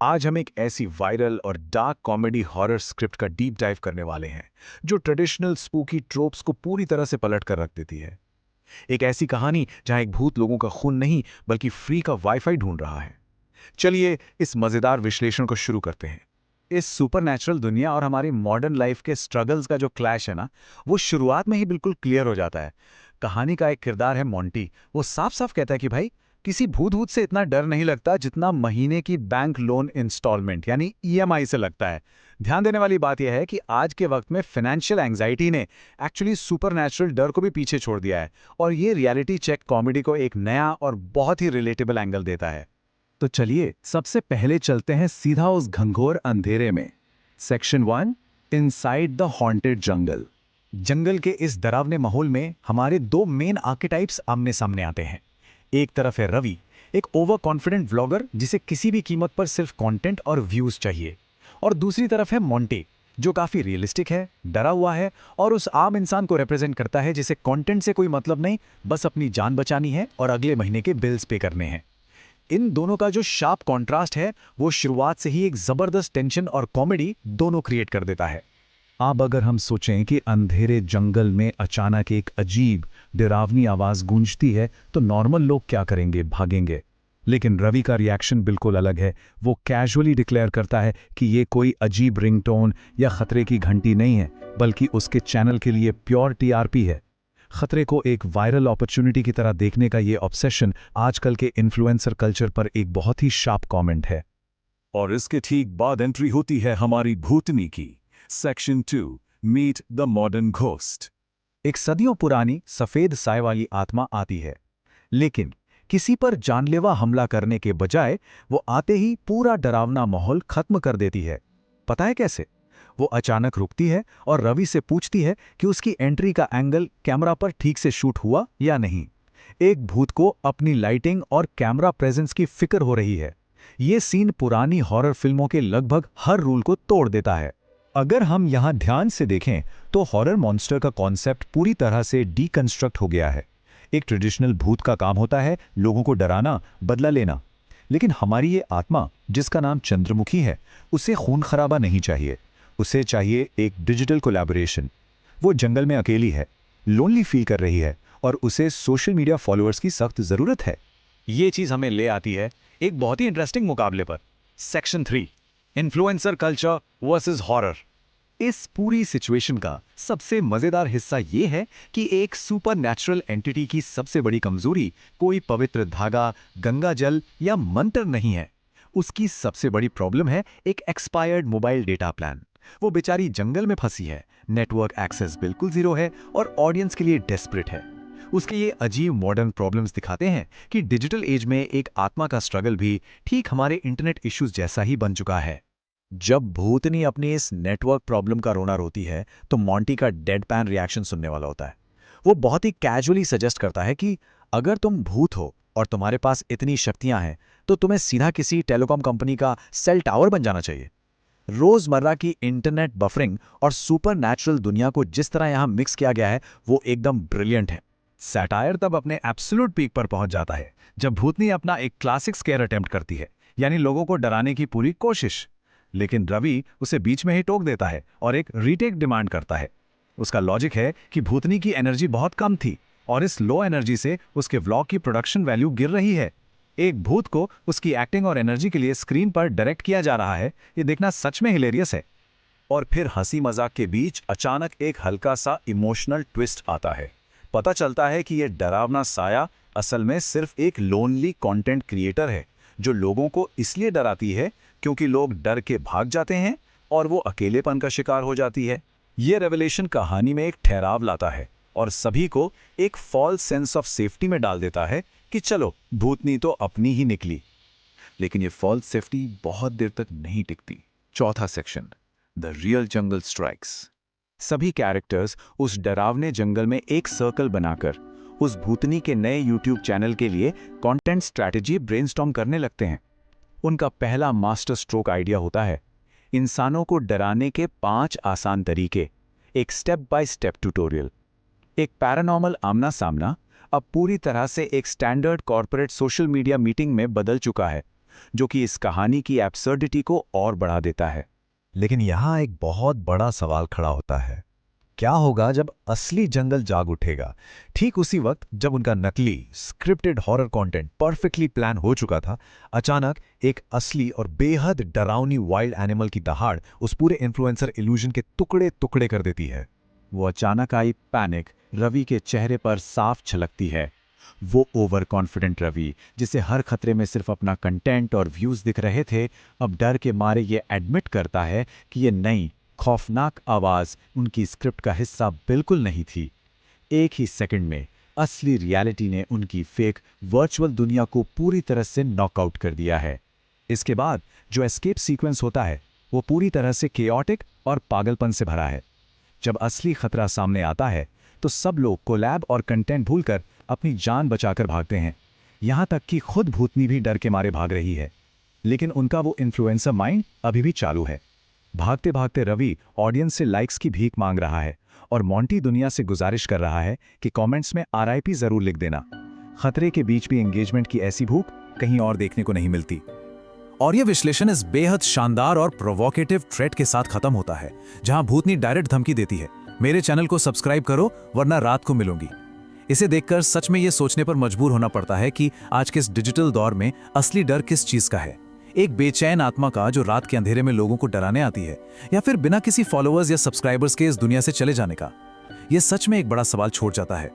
आज हम एक ऐसी वायरल और डार्क कॉमेडी हॉरर स्क्रिप्ट का डीप डाइव करने वाले हैं जो ट्रेडिशनल स्पूकी ट्रोप्स को पूरी तरह से पलट कर रख देती है। एक ऐसी कहानी जहां एक भूत लोगों का खून नहीं बल्कि फ्री का वाईफाई ढूंढ रहा है। चलिए इस मजेदार विश्लेषण को शुरू करते हैं। इस सुपरनैचुरल दुनिया और हमारी मॉडर्न लाइफ के स्ट्रगल्स का जो क्लैश है ना, वो शुरुआत में ही बिल्कुल क्लियर हो जाता है। कहानी का एक किरदार है मोंटी। वो साफ साफ कहता है कि भाई, किसी भूत भूत से इतना डर नहीं लगता जितना महीने की बैंक लोन इंस्टॉलमेंट यानी ईएमआई से लगता है। ध्यान देने वाली बात यह है कि आज के वक्त में फाइनेंशियल एंग्जाइटी ने एक्चुअली सुपरनैचुरल डर को भी पीछे छोड़ दिया है, और ये रियलिटी चेक कॉमेडी को एक नया और बहुत ही रिलेटेबल एंगल देता है। तो चलिए सबसे पहले चलते हैं सीधा उस घंघोर अंधेरे में। सेक्शन 1, इनसाइड द हॉन्टेड जंगल। जंगल के इस डरावने माहौल में हमारे दो मेन आर्केटाइप्स आमने सामने आते हैं। एक तरफ है रवि, एक ओवर कॉन्फिडेंट व्लॉगर जिसे किसी भी कीमत पर सिर्फ कंटेंट और व्यूज चाहिए। और दूसरी तरफ है मोंटे, जो काफी रियलिस्टिक है, डरा हुआ है और उस आम इंसान को रिप्रेजेंट करता है जिसे कंटेंट से कोई मतलब नहीं, बस अपनी जान बचानी है और अगले महीने के बिल्स पे करने हैं। इन दोनों का जो शार्प कॉन्ट्रास्ट है वो शुरुआत से ही एक जबरदस्त टेंशन और कॉमेडी दोनों क्रिएट कर देता है। अब अगर हम सोचें कि अंधेरे जंगल में अचानक एक अजीब डरावनी आवाज गूंजती है तो नॉर्मल लोग क्या करेंगे? भागेंगे। लेकिन रवि का रिएक्शन बिल्कुल अलग है। वो कैजुअली डिक्लेयर करता है कि ये कोई अजीब रिंगटोन या खतरे की घंटी नहीं है, बल्कि उसके चैनल के लिए प्योर टीआरपी है। खतरे को एक वायरल अपॉर्चुनिटी की तरह देखने का ये ऑब्सेशन आजकल के इन्फ्लुएंसर कल्चर पर एक बहुत ही शार्प कमेंट है। और इसके ठीक बाद एंट्री होती है हमारी भूतनी की। Section 2, meet the modern ghost. एक सदियों पुरानी सफेद साय वाली आत्मा आती है, लेकिन किसी पर जानलेवा हमला करने के बजाय वो आते ही पूरा डरावना माहौल खत्म कर देती है। पता है कैसे? वो अचानक रुकती है और रवि से पूछती है कि उसकी एंट्री का एंगल कैमरा पर ठीक से शूट हुआ या नहीं। एक भूत को अपनी लाइटिंग और कैमरा प्रेजेंस की फिक्र हो रही है। ये सीन पुरानी हॉरर फिल्मों के लगभग हर रूल को तोड़ देता है। अगर हम यहाँ ध्यान से देखें तो हॉरर मॉन्स्टर का कॉन्सेप्ट पूरी तरह से डीकंस्ट्रक्ट हो गया है। एक ट्रेडिशनल भूत का काम होता है लोगों को डराना, बदला लेना। लेकिन हमारी ये आत्मा, जिसका नाम चंद्रमुखी है, उसे खून खराबा नहीं चाहिए। उसे चाहिए एक डिजिटल कोलैबोरेशन। वो जंगल में अकेली है, लोनली फील कर रही है और उसे सोशल मीडिया फॉलोअर्स की सख्त जरूरत है। ये चीज हमें ले आती है एक बहुत ही इंटरेस्टिंग मुकाबले पर। Section 3, influencer culture versus horror. इस पूरी सिचुएशन का सबसे मजेदार हिस्सा यह है कि एक सुपरनैचुरल एंटिटी की सबसे बड़ी कमजोरी कोई पवित्र धागा, गंगा जल या मंत्र नहीं है। उसकी सबसे बड़ी प्रॉब्लम है एक एक्सपायर्ड मोबाइल डेटा प्लान। वो बेचारी जंगल में फंसी है, नेटवर्क एक्सेस बिल्कुल जीरो है और ऑडियंस के लिए डेस्परेट है। उसके ये अजीब मॉडर्न प्रॉब्लम्स दिखाते हैं कि डिजिटल एज में एक आत्मा का स्ट्रगल भी ठीक हमारे इंटरनेट इश्यूज जैसा ही बन चुका है। जब भूतनी अपनी इस नेटवर्क प्रॉब्लम का रोना रोती है तो मॉन्टी का डेड पैन रिएक्शन सुनने वाला होता है। वो बहुत ही कैजुअली सजेस्ट करता है कि अगर तुम भूत हो और तुम्हारे पास इतनी शक्तियां हैं तो तुम्हें सीधा किसी टेलीकॉम कंपनी का सेल टावर बन जाना चाहिए। रोजमर्रा की इंटरनेट बफरिंग और सुपरनैचुरल दुनिया को जिस तरह यहां मिक्स किया गया है वो एकदम ब्रिलियंट है। सैटायर तब अपने एब्सोल्यूट पीक पर पहुंच जाता है जब भूतनी अपना एक क्लासिक स्केयर अटेम्प्ट करती है, यानी लोगों को डराने की पूरी कोशिश। लेकिन रवि उसे बीच में ही टोक देता है और एक रीटेक डिमांड करता है। उसका लॉजिक है कि भूतनी की एनर्जी बहुत कम थी और इस लो एनर्जी से उसके व्लॉग की प्रोडक्शन वैल्यू गिर रही है। एक भूत को उसकी एक्टिंग और एनर्जी के लिए स्क्रीन पर डायरेक्ट किया जा रहा है, ये देखना सच में हिलेरियस है। और फिर हंसी मजाक के बीच अचानक एक हल्का सा इमोशनल ट्विस्ट आता है। पता चलता है कि यह डरावना साया असल में सिर्फ एक लोनली कंटेंट क्रिएटर है जो लोगों को इसलिए डराती है क्योंकि लोग डर के भाग जाते हैं और वो अकेलेपन का शिकार हो जाती है। ये रेवलेशन कहानी में एक ठहराव लाता है और सभी को एक फॉल्स सेंस ऑफ सेफ्टी में डाल देता है कि चलो भूतनी तो अपनी ही निकली। लेकिन ये फॉल्स सेफ्टी बहुत देर तक नहीं टिकती। चौथा section, the real jungle strikes. सभी कैरेक्टर्स उस डरावने जंगल में एक सर्कल बनाकर उस भूतनी के नए यूट्यूब चैनल के लिए कंटेंट स्ट्रैटेजी ब्रेनस्टॉर्म करने लगते हैं। उनका पहला मास्टर स्ट्रोक आइडिया होता है इंसानों को डराने के 5 आसान तरीके, एक स्टेप बाय स्टेप ट्यूटोरियल। एक पैरानॉर्मल आमना सामना अब पूरी तरह से एक standard corporate social media meeting में बदल चुका है। जो कि इस कहानी की एब्सर्डिटी को और बढ़ा देता है। लेकिन यहाँ एक बहुत बड़ा सवाल खड़ा होता है, क्या होगा जब असली जंगल जाग उठेगा? ठीक उसी वक्त जब उनका नकली scripted horror content perfectly plan हो चुका था, अचानक एक असली और बेहद डरावनी वाइल्ड एनिमल की दहाड़ उस पूरे इन्फ्लुएंसर इल्यूजन के टुकड़े टुकड़े कर देती है। वो अचानक आई पैनिक रवि के चेहरे पर साफ झलकती है। वो ओवर कॉन्फिडेंट रवि, जिसे हर खतरे में सिर्फ अपना कंटेंट और व्यूज दिख रहे थे, अब डर के मारे ये एडमिट करता है कि ये नई खौफनाक आवाज उनकी स्क्रिप्ट का हिस्सा बिल्कुल नहीं थी। एक ही सेकंड में असली रियलिटी ने उनकी फेक वर्चुअल दुनिया को पूरी तरह से नॉकआउट कर दिया है। इसके बाद जो एस्केप सीक्वेंस होता है वो पूरी तरह से केओटिक और पागलपन से भरा है। जब असली खतरा सामने आता है तो सब लोग कोलैब और कंटेंट भूलकर अपनी जान बचाकर भागते हैं। यहाँ तक कि खुद भूतनी भी डर के मारे भाग रही है। लेकिन उनका वो इन्फ्लुएंसर माइंड अभी भी चालू है। भागते भागते रवि ऑडियंस से लाइक्स की भीख मांग रहा है और मोंटी दुनिया से गुजारिश कर रहा है कि कमेंट्स में RIP जरूर लिख देना। खतरे के बीच भी एंगेजमेंट की ऐसी भूख कहीं और देखने को नहीं मिलती। और यह विश्लेषण इस बेहद शानदार और प्रोवोकेटिव थ्रेट के साथ खत्म होता है, जहां भूतनी डायरेक्ट धमकी देती है, मेरे चैनल को सब्सक्राइब करो वरना रात को मिलूंगी। इसे देखकर सच में यह सोचने पर मजबूर होना पड़ता है कि आज के इस डिजिटल दौर में असली डर किस चीज का है। एक बेचैन आत्मा का जो रात के अंधेरे में लोगों को डराने आती है, या फिर बिना किसी फॉलोअर्स या सब्सक्राइबर्स के इस दुनिया से चले जाने का। यह सच में एक बड़ा सवाल छोड़ जाता है।